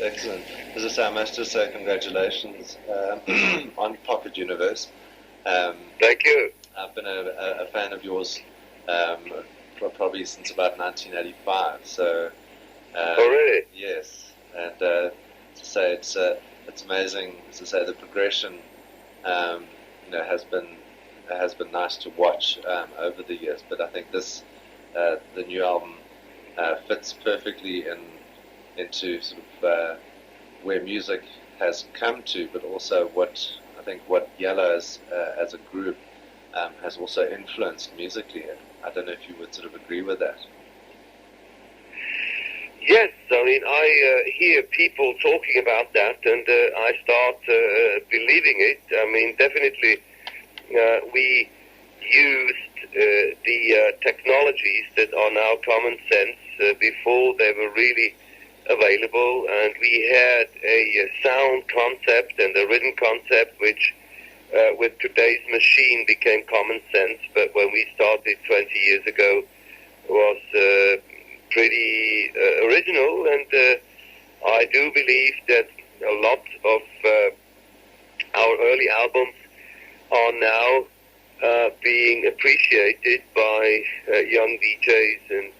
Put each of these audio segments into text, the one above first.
Excellent. As I say, I must just say congratulations on Pocket Universe. Thank you. I've been a fan of yours probably since about 1985. So, Oh, really? yes. And to say it's amazing. As I say, the progression, has been nice to watch over the years. But I think the new album fits perfectly into sort of where music has come to, but also what Yello as a group has also influenced musically. I don't know if you would sort of agree with that. Yes, I mean, I hear people talking about that, and I start believing it. I mean, definitely we used the technologies that are now common sense before they were really available, and we had a sound concept and a rhythm concept which with today's machine became common sense, but when we started 20 years ago was pretty original, and I do believe that a lot of our early albums are now being appreciated by young DJs and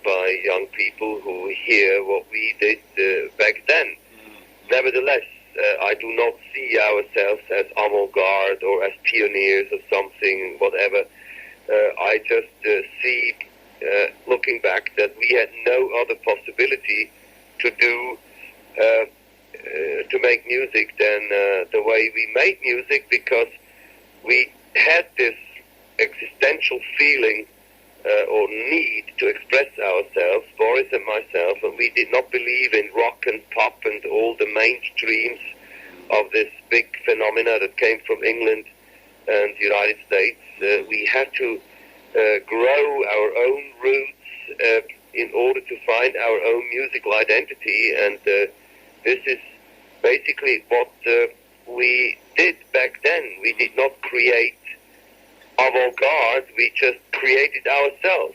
by young people who hear what we did back then. Nevertheless, I do not see ourselves as avant-garde or as pioneers of something, whatever. I just see, looking back, that we had no other possibility to do, to make music than the way we made music, because we had this existential feeling or need to express ourselves, Boris and myself, and we did not believe in rock and pop and all the mainstreams of this big phenomena that came from England and the United States. We had to grow our own roots in order to find our own musical identity, and this is basically what we did back then. We did not create avant-garde, we just created ourselves.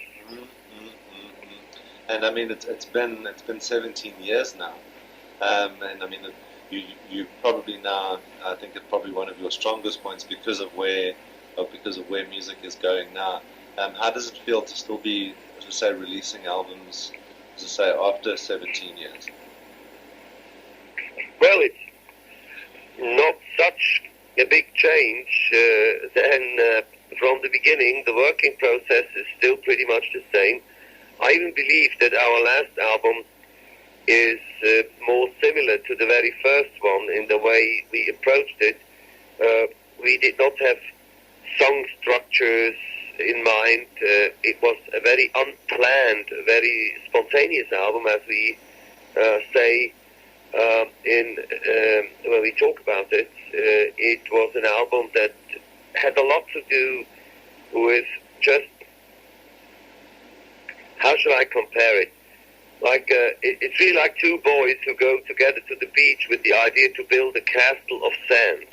And I mean, it's been 17 years now, and I mean, you probably now, I think it's probably one of your strongest points because of where music is going now. How does it feel to still be, as I say, releasing albums, as I say, after 17 years? Well, it's not such a big change. Then from the beginning, the working process is still pretty much the same. I even believe that our last album is more similar to the very first one in the way we approached it. We did not have song structures in mind. It was a very unplanned, very spontaneous album, as we say when we talk about it. It was an album that had a lot to do with just, how shall I compare it? Like it's really like two boys who go together to the beach with the idea to build a castle of sand,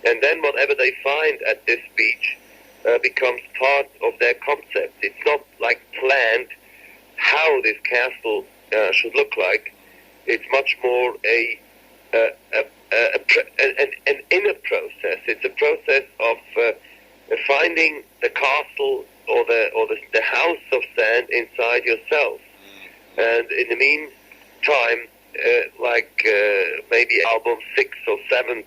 and then whatever they find at this beach becomes part of their concept. It's not like planned how this castle should look like. It's much more an inner process. It's a process of finding the castle or the house of sand inside yourself. And in the meantime, maybe album 6 or 7,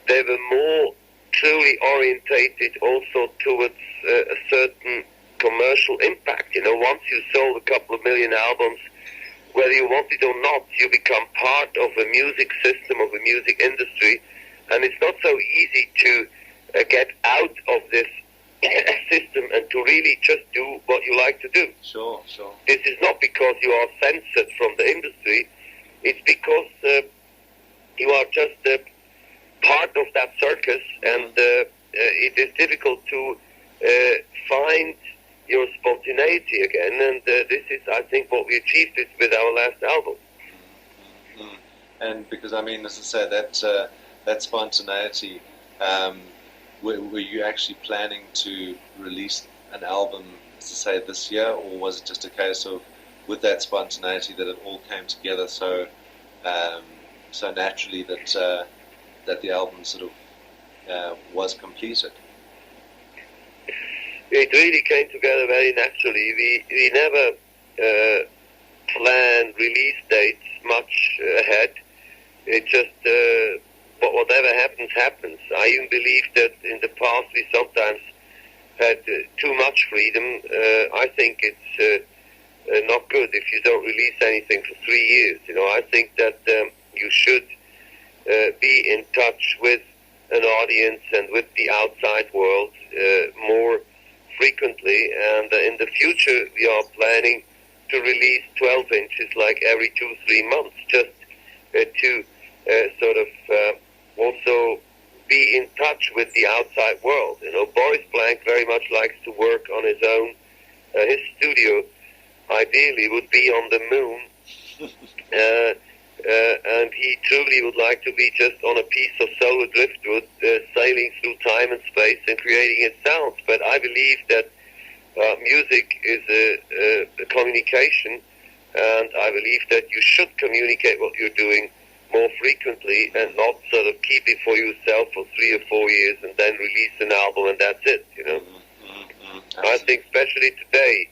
they were more truly orientated also towards a certain commercial impact. You know, once you sold a couple of million albums, whether you want it or not, you become part of a music system, of a music industry, and it's not so easy to get out of this system and to really just do what you like to do. Sure. This is not because you are censored from the industry, it's because you are just part of that circus, and it is difficult to find your spontaneity again, and this is, I think, what we achieved with our last album. And because, I mean, as I say, that spontaneity, were you actually planning to release an album, as I say, this year, or was it just a case of, with that spontaneity, that it all came together so um, so naturally that the album sort of was completed. It really came together very naturally. We never planned release dates much ahead. It just whatever happens, happens. I even believe that in the past we sometimes had too much freedom. I think it's not good if you don't release anything for 3 years. I think that you should be in touch with an audience and with the outside world more frequently. And in the future, we are planning to release 12 inches like every 2-3 months, just to sort of also be in touch with the outside world. Boris Blank very much likes to work on his own. His studio ideally would be on the moon, and he truly would like to be just on a piece of solar driftwood, sailing through time and space and creating its sounds. But I believe that music is a communication, and I believe that you should communicate what you're doing more frequently and not sort of keep it for yourself for 3 or 4 years and then release an album and that's it. I think especially today,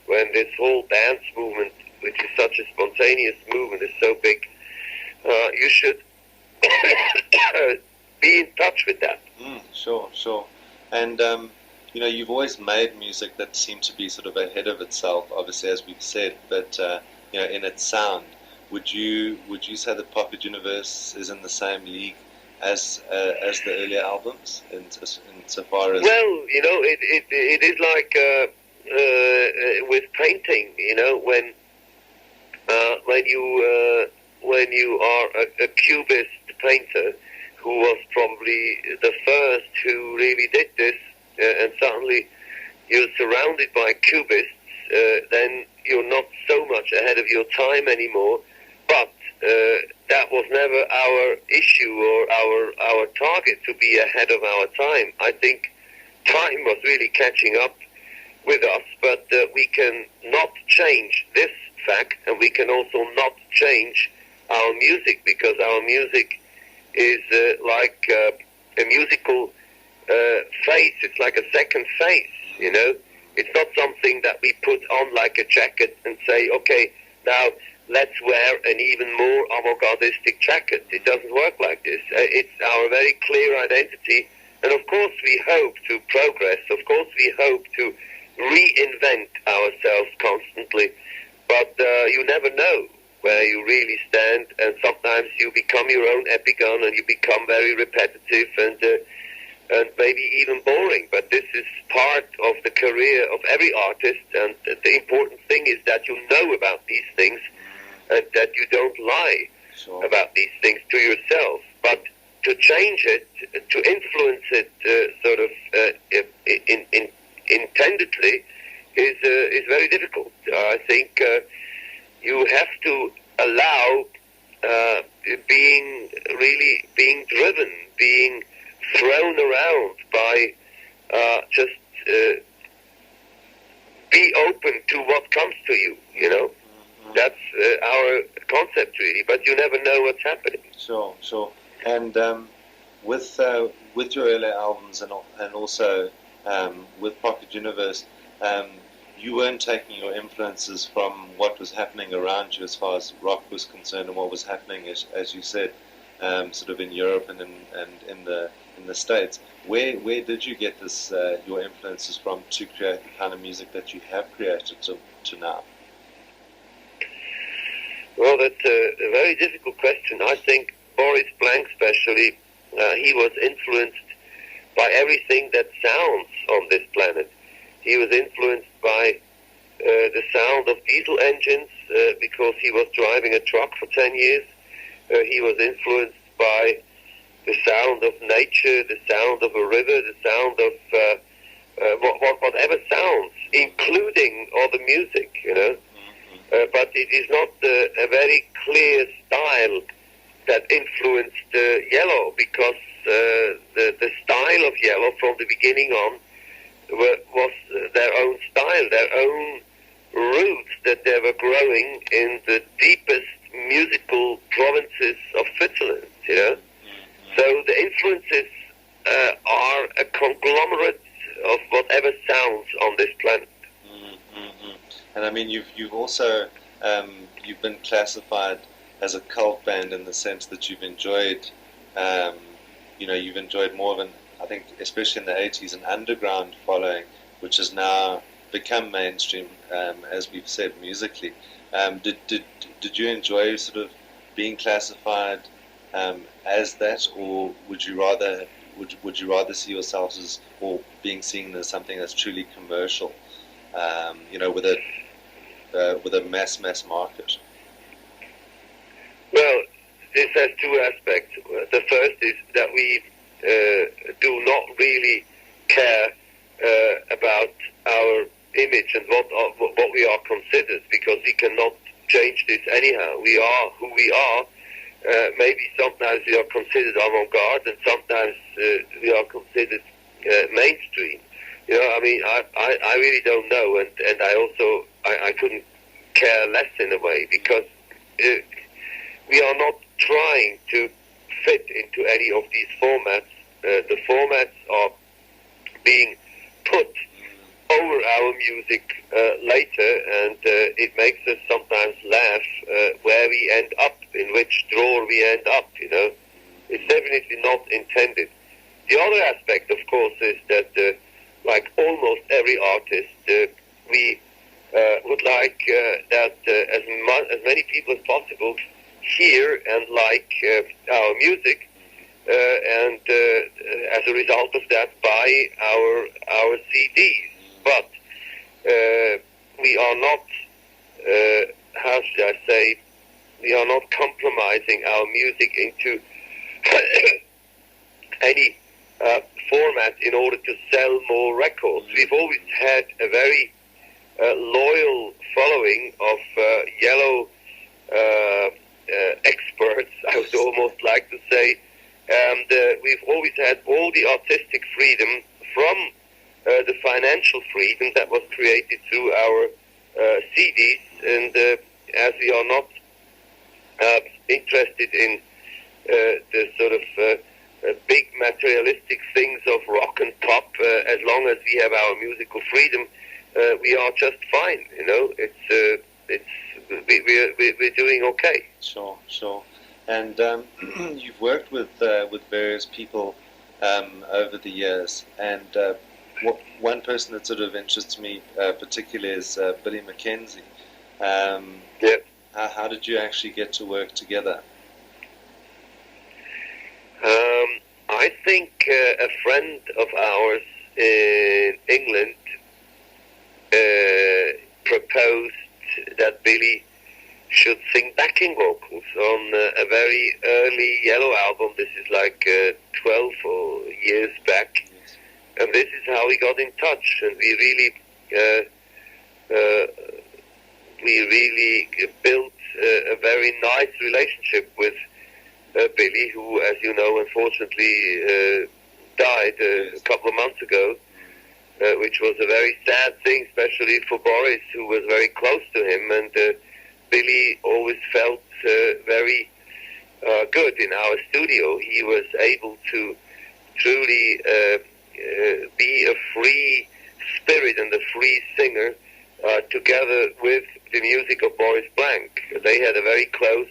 when this whole dance movement, which is such a spontaneous movement, is so big, you should be in touch with that. Sure. And, you've always made music that seemed to be sort of ahead of itself, obviously, as we've said, but, in its sound. Would you say that Pocket Universe is in the same league as the earlier albums, insofar as? Well, it is like with painting. When you are a cubist painter, who was probably the first who really did this, and suddenly you're surrounded by cubists, then you're not so much ahead of your time anymore. But that was never our issue or our target to be ahead of our time. I think time was really catching up with us, but we can not change this fact, and we can also not change our music, because our music is like a musical face. It's like a second face, It's not something that we put on like a jacket and say, okay, now let's wear an even more avant-gardistic jacket. It doesn't work like this. It's our very clear identity. And of course we hope to progress. Of course we hope to reinvent ourselves constantly. But you never know where you really stand. And sometimes you become your own epigon and you become very repetitive and maybe even boring. But this is part of the career of every artist. And the important thing is that you know about these things, and that you don't lie about these things to yourself. But to change it, to influence it sort of intendedly is very difficult. I think you have to allow being driven, being thrown around by just be open to what comes to you, That's our concept, really, but you never know what's happening. Sure. And with your earlier albums and also with Pocket Universe, you weren't taking your influences from what was happening around you as far as rock was concerned and what was happening, as you said, sort of in Europe and in the States. Where did you get this your influences from to create the kind of music that you have created to now? Well, that's a very difficult question. I think Boris Blank especially, he was influenced by everything that sounds on this planet. He was influenced by the sound of diesel engines because he was driving a truck for 10 years. He was influenced by the sound of nature, the sound of a river, the sound of whatever sounds, including all the music, but it is not a very clear style that influenced Yello, because the style of Yello from the beginning on was their own style, their own roots that they were growing in the deepest musical provinces of Switzerland, you know. So the influences are a conglomerate of whatever sounds on this planet. And I mean, you've also you've been classified as a cult band in the sense that you've enjoyed, you've enjoyed more of an, I think, especially in the 80s, an underground following, which has now become mainstream, as we've said, musically. Did you enjoy sort of being classified as that, or would you rather see yourselves as, or being seen as something that's truly commercial, with a mass market? Well, this has two aspects. The first is that we do not really care about our image and what we are considered, because we cannot change this anyhow. We are who we are. Maybe sometimes we are considered avant-garde, and sometimes we are considered mainstream. You know, I mean, I really don't know, and I also I couldn't care less in a way, because we are not trying to fit into any of these formats. The formats are being put over our music later, and it makes us sometimes laugh where we end up, in which drawer we end up, you know. It's definitely not intended. The other aspect, of course, is that, like almost every artist, we would like that as many people as possible hear and like our music, and as a result of that, buy our CDs. But we are not, how should I say, we are not compromising our music into any format in order to sell more records. We've always had a very loyal following of Yello experts, I would almost like to say, and we've always had all the artistic freedom from the financial freedom that was created through our CDs, and as we are not interested in the sort of big materialistic things of rock and pop, as long as we have our musical freedom, we are just fine. You know, we're doing okay. Sure. And you've worked with various people over the years, and one person that sort of interests me particularly is Billy Mackenzie. Yeah. How did you actually get to work together? I think a friend of ours in England proposed that Billy should sing backing vocals on a very early Yello album. This is like 12 years back. And this is how we got in touch, and we really built a very nice relationship with Billy, who, as you know, unfortunately died a couple of months ago, which was a very sad thing, especially for Boris, who was very close to him, and Billy always felt very good in our studio. He was able to truly be a free spirit and a free singer together with the music of Boris Blank. They had a very close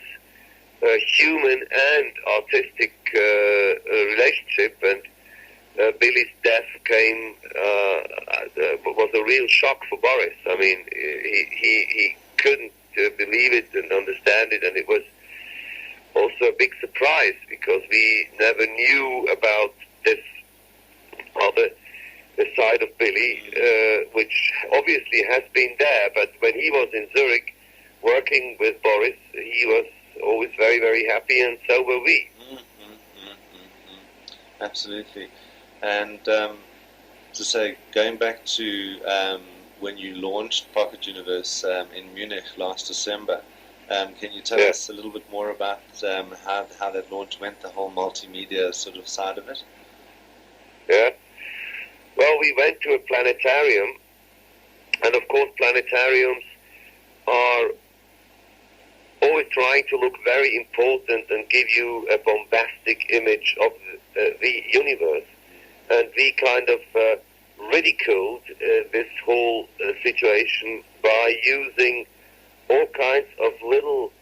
human and artistic relationship, and Billy's death was a real shock for Boris. I mean, he couldn't believe it and understand it, and it was also a big surprise because we never knew about this other side of Billy, which obviously has been there, but when he was in Zurich working with Boris, he was always very, very happy, and so were we. Absolutely. And to say, going back to when you launched Pocket Universe in Munich last December, can you tell us a little bit more about how that launch went, the whole multimedia sort of side of it? Yeah. Well, we went to a planetarium, and of course planetariums are always trying to look very important and give you a bombastic image of the universe. And we kind of ridiculed this whole situation by using all kinds of little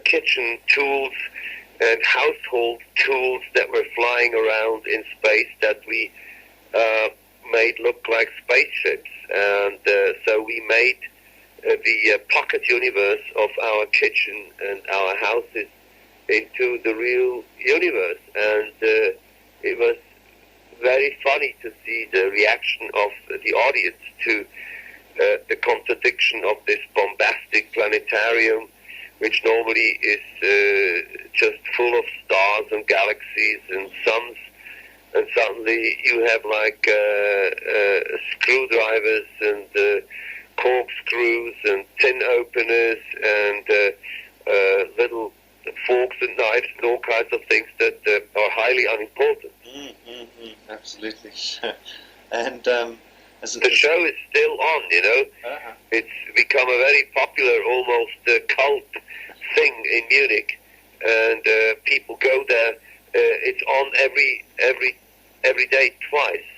kitchen tools and household tools that were flying around in space that we made look like spaceships. And so we made the pocket universe of our kitchen and our houses into the real universe. And it was very funny to see the reaction of the audience to the contradiction of this bombastic planetarium, which normally is just full of stars and galaxies and suns, and suddenly you have like screwdrivers and corkscrews and tin openers and little forks and knives and all kinds of things that are highly unimportant. Absolutely. And the show is still on, you know. Uh-huh. It's become a very popular, almost cult thing in Munich, and people go there. It's on every day, twice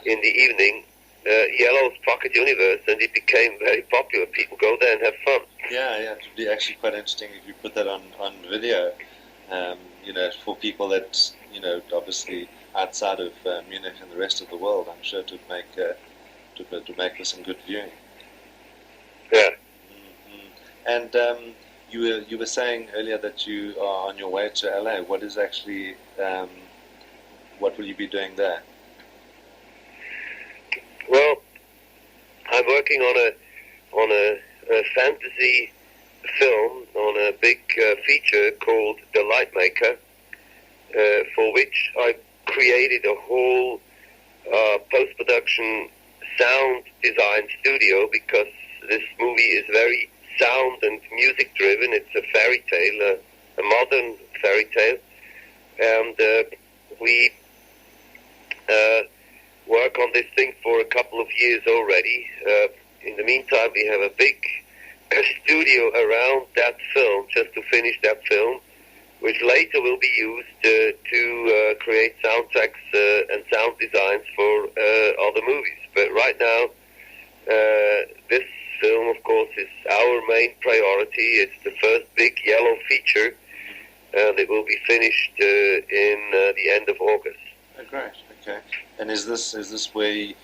in the evening. Yello's Pocket Universe, and it became very popular. People go there and have fun. Yeah, it would be actually quite interesting if you put that on video. You know, for people that, you know, obviously outside of Munich and the rest of the world, I'm sure it would make for some good viewing. Yeah. Mm-hmm. And you were saying earlier that you are on your way to LA. What is actually what will you be doing there? Well, I'm working on a fantasy film, on a big feature called The Light Maker, for which I created a whole post-production sound design studio, because this movie is very sound and music driven. It's a fairy tale, a modern fairy tale, and we work on this thing for a couple of years already. In the meantime, we have a big studio around that film, just to finish that film, which later will be used to create soundtracks and sound designs for other movies. But right now, this film, of course, is our main priority. It's the first big Yello feature, and it will be finished in the end of August. Oh, great. Okay. And is this where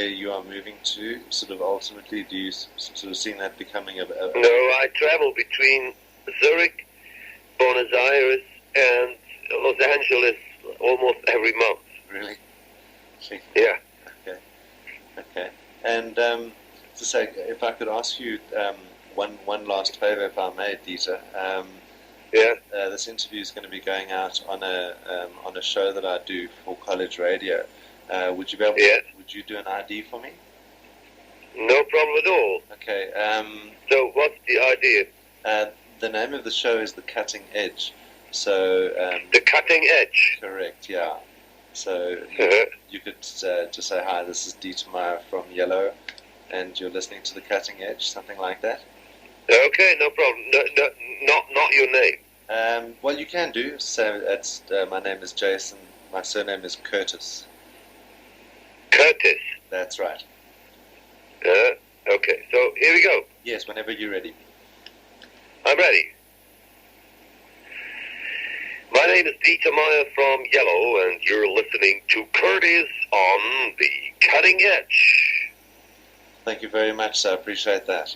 you are moving to? Sort of ultimately, do you sort of see that becoming a? No, I travel between Zurich, Buenos Aires, and Los Angeles almost every month. Really? Yeah. Okay. And to say, if I could ask you one last favor, if I may, Dieter. Yeah. This interview is going to be going out on a show that I do for college radio. Would you be able? Yeah. Would you do an ID for me? No problem at all. Okay. So what's the idea? The name of the show is The Cutting Edge. So. The Cutting Edge. Correct. Yeah. So you could just say, hi, this is Dieter Meier from Yello, and you're listening to The Cutting Edge, something like that. Okay, no problem. No, not your name. Well, you can do. So it's my name is Jason. My surname is Curtis. Curtis. That's right. Okay, so here we go. Yes, whenever you're ready. I'm ready. My name is Dieter Meier from Yello, and you're listening to Curtis on The Cutting Edge. Thank you very much. I appreciate that.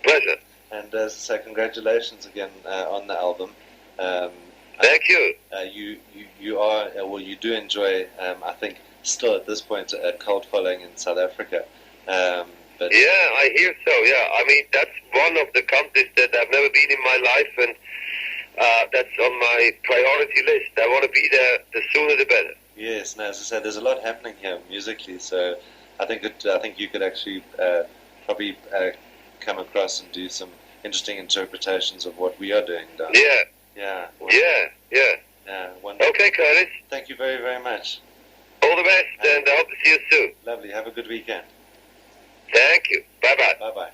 Pleasure. And so congratulations again on the album. Thank you. You are, well, you do enjoy, I think, still at this point, a cult following in South Africa. But yeah, I hear so, yeah. I mean, that's one of the countries that I've never been in my life, and that's on my priority list. I want to be there, the sooner the better. Yes, and as I said, there's a lot happening here musically, so I think you could actually probably come across and do some interesting interpretations of what we are doing down Yeah. there. Yeah. Yeah. Wonderful. Okay, Curtis. Thank you very, very much. All the best, and I hope to see you soon. Lovely. Have a good weekend. Thank you. Bye-bye. Bye-bye.